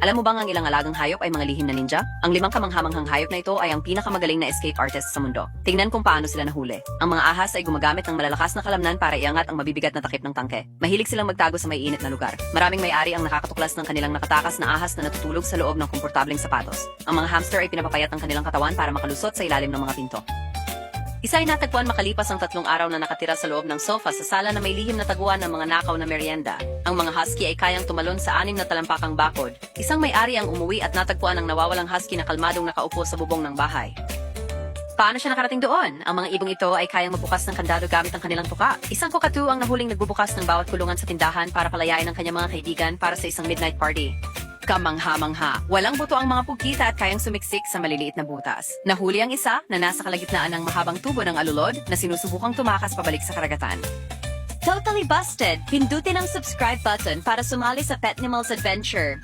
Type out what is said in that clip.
Alam mo bang ang ilang alagang hayop ay mga lihim na ninja? Ang 5 kamanghamanghang hayop na ito ay ang pinakamagaling na escape artists sa mundo. Tingnan kung paano sila nahuli. Ang mga ahas ay gumagamit ng malalakas na kalamnan para iangat ang mabibigat na takip ng tangke. Mahilig silang magtago sa may init na lugar. Maraming may-ari ang nakakatuklas ng kanilang nakatakas na ahas na natutulog sa loob ng komportableng sapatos. Ang mga hamster ay pinapapayat ng kanilang katawan para makalusot sa ilalim ng mga pinto. Isa ay natagpuan makalipas ang 3 araw na nakatira sa loob ng sofa sa sala na may lihim na taguan ng mga nakaw na merienda. Ang mga husky ay kayang tumalon sa 6 na talampakang bakod. Isang may-ari ang umuwi at natagpuan ang nawawalang husky na kalmadong nakaupo sa bubong ng bahay. Paano siya nakarating doon? Ang mga ibong ito ay kayang magbukas ng kandado gamit ang kanilang tuka. Isang kokatu ang nahuling nagbubukas ng bawat kulungan sa tindahan para palayain ang kanyang mga kaibigan para sa isang midnight party. Kamangha-mangha. Walang buto ang mga pugkita at kayang sumiksik sa maliliit na butas. Nahuli ang isa na nasa kalagitnaan ng mahabang tubo ng alulod na sinusubukang tumakas pabalik sa karagatan. Totally busted! Pindutin ang subscribe button para sumali sa Petnimals Adventure.